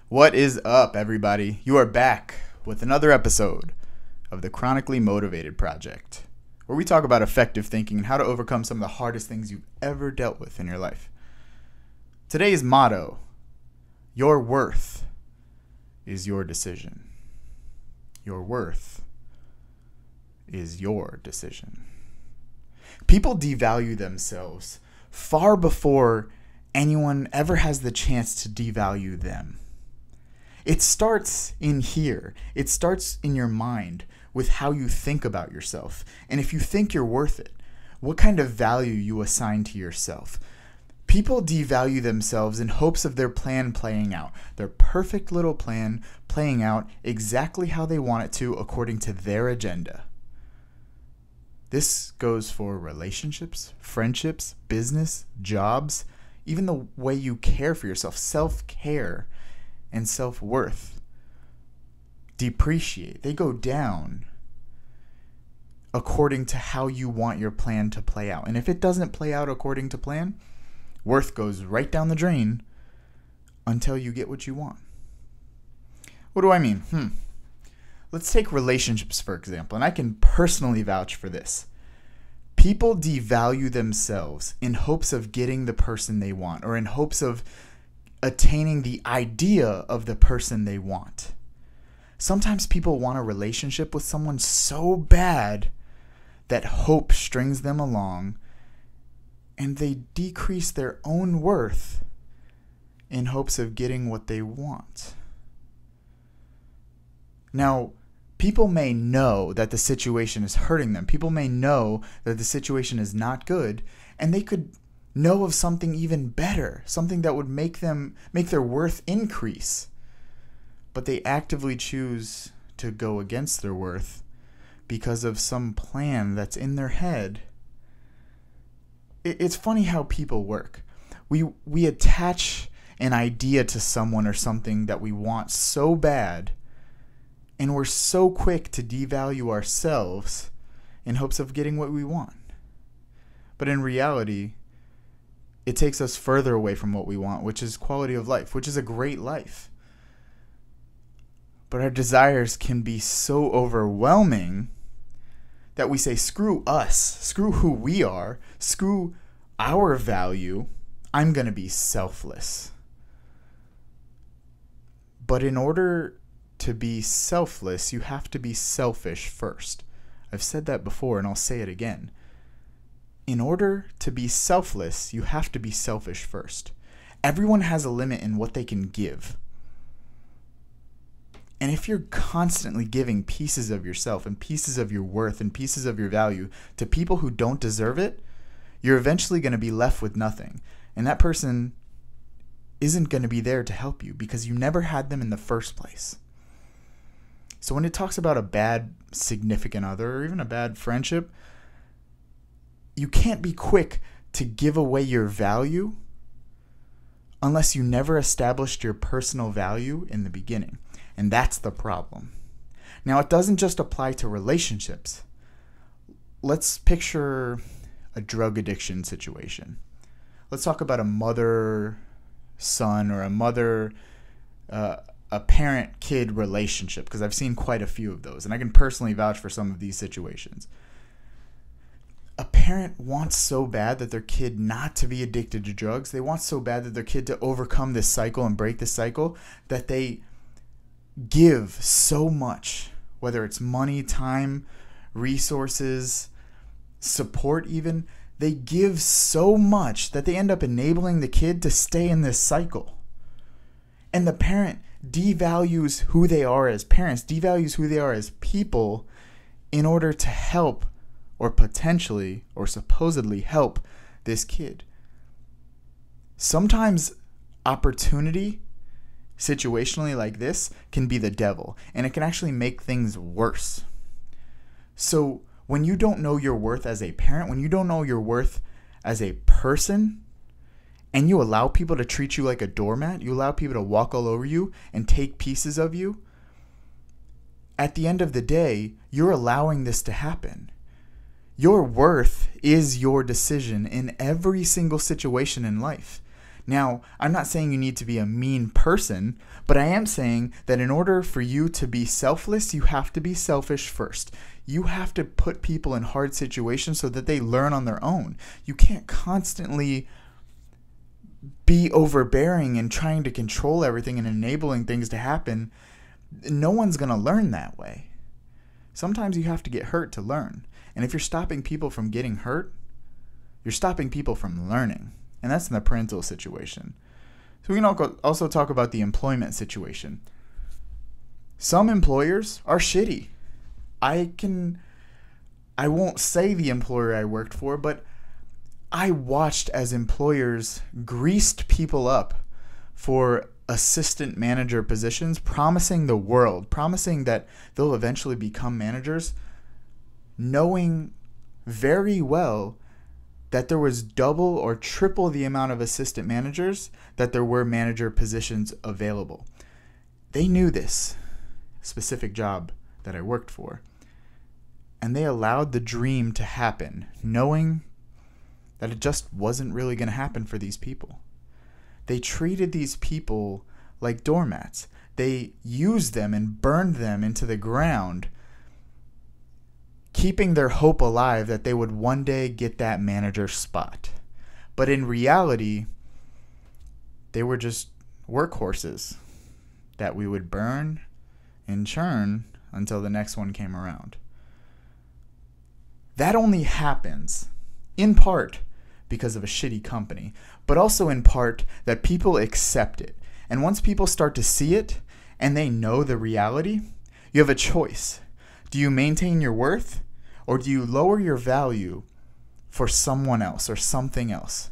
What is up, everybody? You are back with another episode of the Chronically Motivated Project, where we talk about effective thinking and how to overcome some of the hardest things you've ever dealt with in your life. Today's motto: your worth is your decision. Your worth is your decision. People devalue themselves far before anyone ever has the chance to devalue them. It starts in here. It starts in your mind with how you think about yourself. And if you think you're worth it, what kind of value you assign to yourself. People devalue themselves in hopes of their plan playing out, their perfect little plan playing out exactly how they want it to according to their agenda. This goes for relationships, friendships, business, jobs, even the way you care for yourself. Self-care and self-worth depreciate. They go down according to how you want your plan to play out. And if it doesn't play out according to plan, worth goes right down the drain until you get what you want. What do I mean? Let's take relationships, for example, and I can personally vouch for this. People devalue themselves in hopes of getting the person they want, or in hopes of attaining the idea of the person they want. Sometimes people want a relationship with someone so bad that hope strings them along, and they decrease their own worth in hopes of getting what they want. Now, people may know that the situation is hurting them. People may know that the situation is not good, and they could know of something even better, something that would make their worth increase. But they actively choose to go against their worth because of some plan that's in their head. It's funny how people work. We attach an idea to someone or something that we want so bad, and we're so quick to devalue ourselves in hopes of getting what we want. But in reality, it takes us further away from what we want, which is quality of life, which is a great life. But our desires can be so overwhelming that we say, screw us, screw who we are, screw our value, I'm going to be selfless. But in order to be selfless, you have to be selfish first. I've said that before, and I'll say it again. In order to be selfless, you have to be selfish first. Everyone has a limit in what they can give. And if you're constantly giving pieces of yourself and pieces of your worth and pieces of your value to people who don't deserve it, you're eventually going to be left with nothing. And that person isn't going to be there to help you because you never had them in the first place. So when it talks about a bad significant other or even a bad friendship, you can't be quick to give away your value unless you never established your personal value in the beginning. And that's the problem. Now, it doesn't just apply to relationships. Let's picture a drug addiction situation. Let's talk about a mother-son or a parent-kid relationship, because I've seen quite a few of those, and I can personally vouch for some of these situations. A parent wants so bad that their kid not to be addicted to drugs. They want so bad that their kid to overcome this cycle and break this cycle that they give so much, whether it's money, time, resources, support even. They give so much that they end up enabling the kid to stay in this cycle. And the parent devalues who they are as parents, devalues who they are as people in order to help or potentially or supposedly help this kid. Sometimes opportunity, situationally like this, can be the devil, and it can actually make things worse. So when you don't know your worth as a parent, when you don't know your worth as a person, and you allow people to treat you like a doormat, you allow people to walk all over you and take pieces of you, at the end of the day, you're allowing this to happen. Your worth is your decision in every single situation in life. Now, I'm not saying you need to be a mean person, but I am saying that in order for you to be selfless, you have to be selfish first. You have to put people in hard situations so that they learn on their own. You can't constantly be overbearing and trying to control everything and enabling things to happen. No one's going to learn that way. Sometimes you have to get hurt to learn. And if you're stopping people from getting hurt, you're stopping people from learning. And that's in the parental situation. So we can also talk about the employment situation. Some employers are shitty. I won't say the employer I worked for, but I watched as employers greased people up for assistant manager positions, promising the world, promising that they'll eventually become managers, knowing very well that there was double or triple the amount of assistant managers that there were manager positions available. They knew this specific job that I worked for, and they allowed the dream to happen, knowing that it just wasn't really going to happen for these people. They treated these people like doormats. They used them and burned them into the ground, keeping their hope alive that they would one day get that manager spot. But in reality, they were just workhorses that we would burn and churn until the next one came around. That only happens, in part, because of a shitty company, but also in part that people accept it. And once people start to see it and they know the reality, you have a choice. Do you maintain your worth, or do you lower your value for someone else or something else,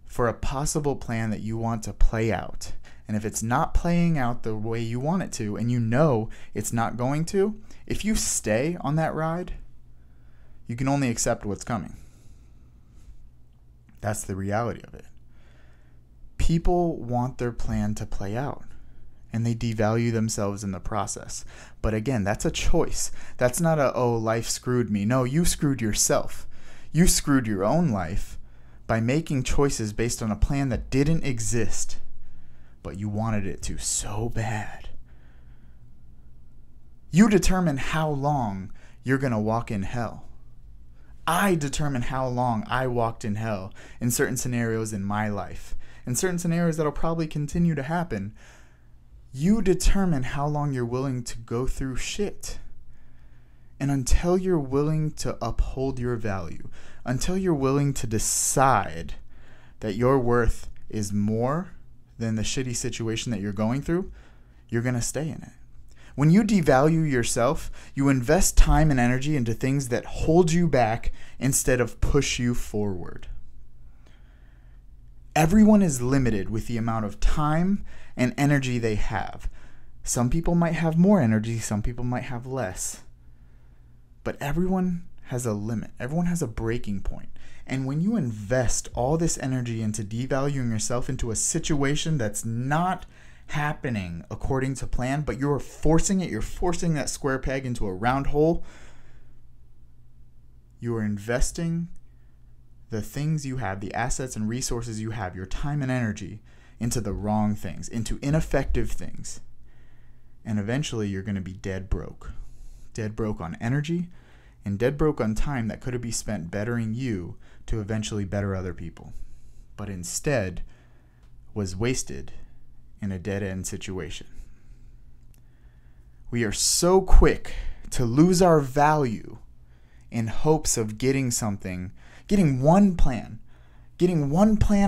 for a possible plan that you want to play out? And if it's not playing out the way you want it to, and you know it's not going to, if you stay on that ride, you can only accept what's coming. That's the reality of it. People want their plan to play out, and they devalue themselves in the process. But again, that's a choice. That's not life screwed me. No, you screwed yourself. You screwed your own life by making choices based on a plan that didn't exist, but you wanted it to so bad. You determine how long you're going to walk in hell. I determine how long I walked in hell in certain scenarios in my life, in certain scenarios that'll probably continue to happen. You determine how long you're willing to go through shit. And until you're willing to uphold your value, until you're willing to decide that your worth is more than the shitty situation that you're going through, you're going to stay in it. When you devalue yourself, you invest time and energy into things that hold you back instead of push you forward. Everyone is limited with the amount of time and energy they have. Some people might have more energy, some people might have less. But everyone has a limit. Everyone has a breaking point. And when you invest all this energy into devaluing yourself into a situation that's not happening according to plan, but you're forcing that square peg into a round hole, you are investing the things you have, the assets and resources you have, your time and energy, into the wrong things, into ineffective things. And eventually you're going to be dead broke. Dead broke on energy and dead broke on time that could have been spent bettering you to eventually better other people, but instead was wasted in a dead-end situation. We are so quick to lose our value in hopes of getting something, getting one plan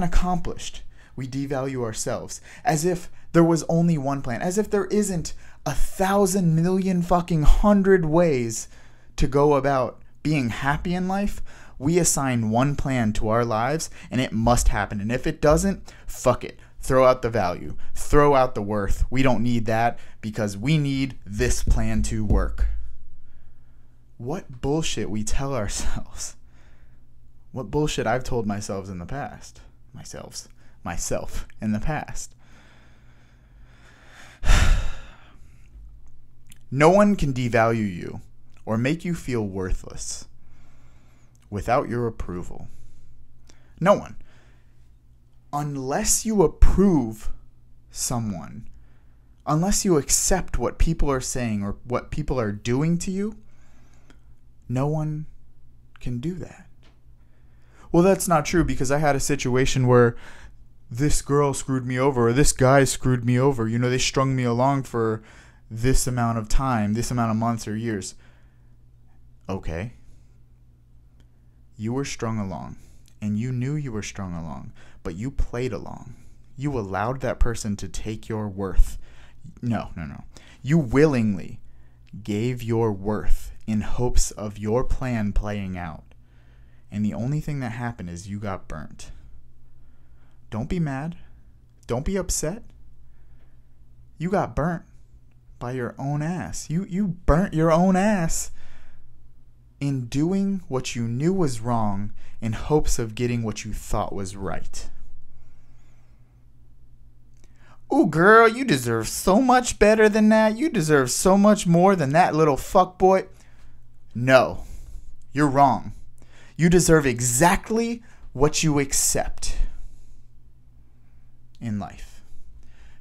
accomplished. We devalue ourselves as if there was only one plan, as if there isn't 1,000 million fucking 100 ways to go about being happy in life. We assign one plan to our lives and it must happen. And if it doesn't, fuck it. Throw out the value. Throw out the worth. We don't need that because we need this plan to work. What bullshit we tell ourselves. What bullshit I've told myself in the past. Myself in the past. No one can devalue you or make you feel worthless without your approval. No one. unless you approve someone, unless you accept what people are saying or what people are doing to you, no one can do that. Well, that's not true, because I had a situation where this girl screwed me over, or this guy screwed me over. You know, they strung me along for this amount of time, this amount of months or years. Okay. You were strung along, and you knew you were strung along, but you played along. You allowed that person to take your worth. No. You willingly gave your worth in hopes of your plan playing out. And the only thing that happened is you got burnt. Don't be mad. Don't be upset. You got burnt by your own ass. You burnt your own ass in doing what you knew was wrong in hopes of getting what you thought was right. Ooh, girl, you deserve so much better than that. You deserve so much more than that little fuckboy. No, you're wrong. You deserve exactly what you accept in life.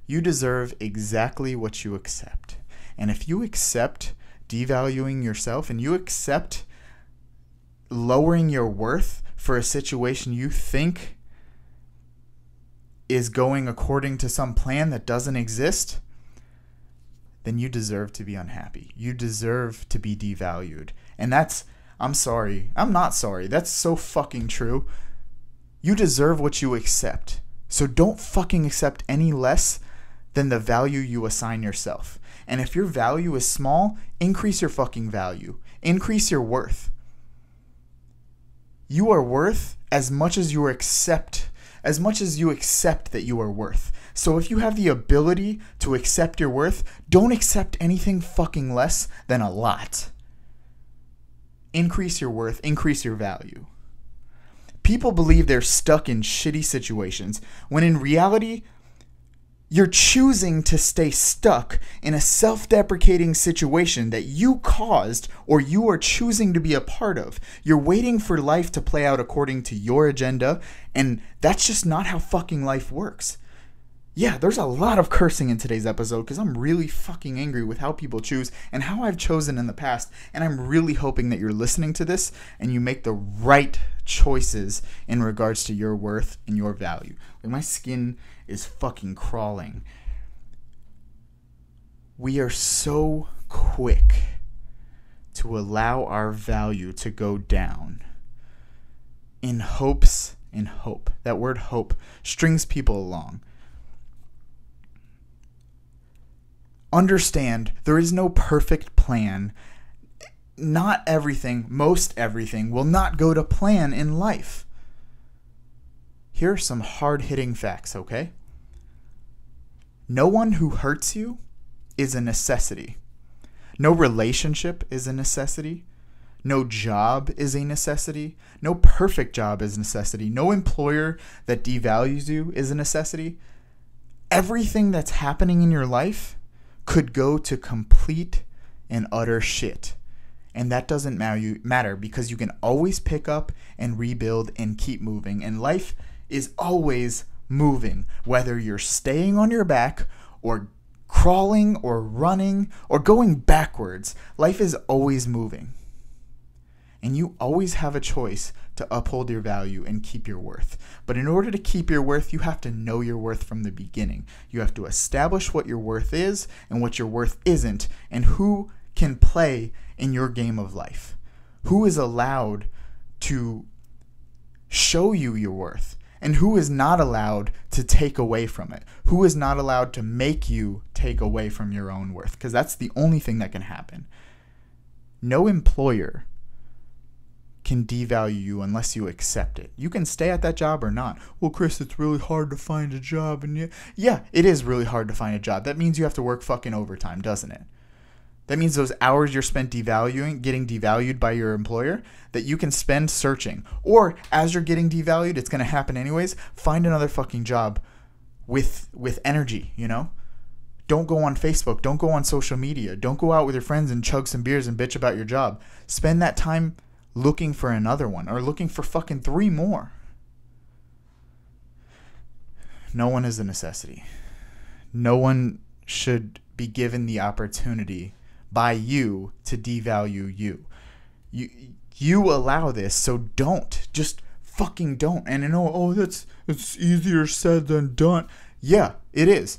You deserve exactly what you accept. And if you accept devaluing yourself, and you accept lowering your worth for a situation you think is going according to some plan that doesn't exist, then you deserve to be unhappy. You deserve to be devalued. And that's, I'm sorry. I'm not sorry. That's so fucking true. You deserve what you accept. So don't fucking accept any less than the value you assign yourself. And if your value is small, increase your fucking value. Increase your worth. You are worth as much as you accept that you are worth. So if you have the ability to accept your worth, don't accept anything fucking less than a lot. Increase your worth, increase your value. People believe they're stuck in shitty situations, when in reality, you're choosing to stay stuck in a self-deprecating situation that you caused or you are choosing to be a part of. You're waiting for life to play out according to your agenda, and that's just not how fucking life works. Yeah, there's a lot of cursing in today's episode because I'm really fucking angry with how people choose and how I've chosen in the past, and I'm really hoping that you're listening to this and you make the right choices in regards to your worth and your value. Like, my skin is fucking crawling. We are so quick to allow our value to go down in hope. That word hope strings people along. Understand, there is no perfect plan. Not everything, most everything, will not go to plan in life. Here are some hard-hitting facts, okay? No one who hurts you is a necessity. No relationship is a necessity. No job is a necessity. No perfect job is a necessity. No employer that devalues you is a necessity. Everything that's happening in your life could go to complete and utter shit. And that doesn't matter because you can always pick up and rebuild and keep moving. And life is always moving, whether you're staying on your back or crawling or running or going backwards. Life is always moving. And you always have a choice to uphold your value and keep your worth. But in order to keep your worth, you have to know your worth from the beginning. You have to establish what your worth is and what your worth isn't, and who can play in your game of life. Who is allowed to show you your worth, and who is not allowed to take away from it. Who is not allowed to make you take away from your own worth, because that's the only thing that can happen. No employer can devalue you unless you accept it. You can stay at that job or not. Well, Chris, it's really hard to find a job. And yeah, it is really hard to find a job. That means you have to work fucking overtime, doesn't it? That means those hours you're spent getting devalued by your employer, that you can spend searching. Or as you're getting devalued, it's going to happen anyways, find another fucking job with energy, you know? Don't go on Facebook. Don't go on social media. Don't go out with your friends and chug some beers and bitch about your job. Spend that time looking for another one, or looking for fucking 3 more. No one is a necessity. No one should be given the opportunity by you to devalue you. You allow this, so don't. Just fucking don't. And I know, it's easier said than done. Yeah, it is.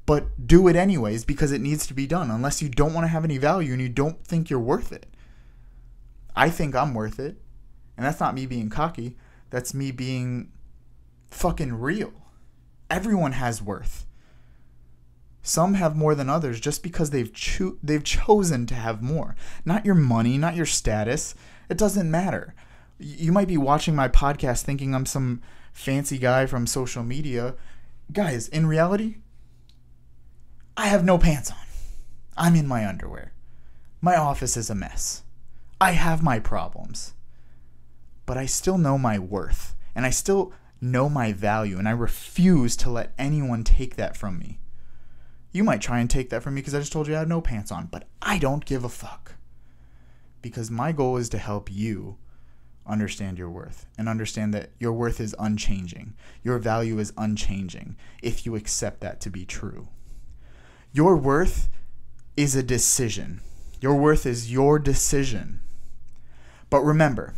But do it anyways because it needs to be done, unless you don't want to have any value and you don't think you're worth it. I think I'm worth it. And that's not me being cocky. That's me being fucking real. Everyone has worth. Some have more than others just because they've chosen to have more. Not your money, not your status. It doesn't matter. You might be watching my podcast thinking I'm some fancy guy from social media. Guys, in reality, I have no pants on. I'm in my underwear. My office is a mess. I have my problems. But I still know my worth. And I still know my value. And I refuse to let anyone take that from me. You might try and take that from me because I just told you I had no pants on. But I don't give a fuck. Because my goal is to help you understand your worth. And understand that your worth is unchanging. Your value is unchanging. If you accept that to be true. Your worth is a decision. Your worth is your decision. But remember,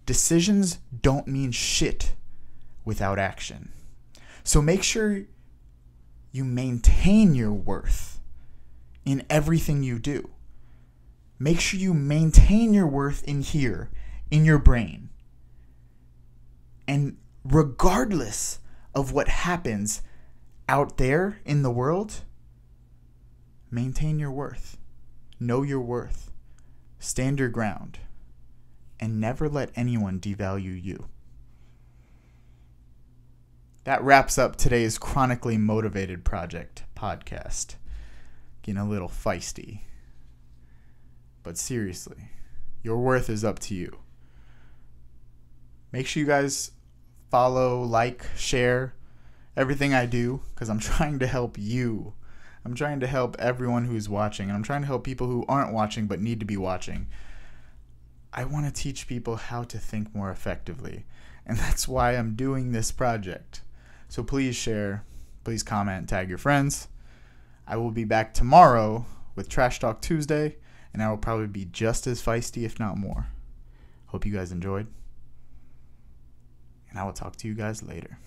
decisions don't mean shit without action. So make sure you maintain your worth in everything you do. Make sure you maintain your worth in here, in your brain. And regardless of what happens out there in the world, maintain your worth. Know your worth. Stand your ground. And never let anyone devalue you. That wraps up today's Chronically Motivated Project podcast. Getting a little feisty. But seriously, your worth is up to you. Make sure you guys follow, like, share everything I do because I'm trying to help you. I'm trying to help everyone who's watching, and I'm trying to help people who aren't watching but need to be watching. I want to teach people how to think more effectively, and that's why I'm doing this project. So please share, please comment, tag your friends. I will be back tomorrow with Trash Talk Tuesday, and I will probably be just as feisty, if not more. Hope you guys enjoyed, and I will talk to you guys later.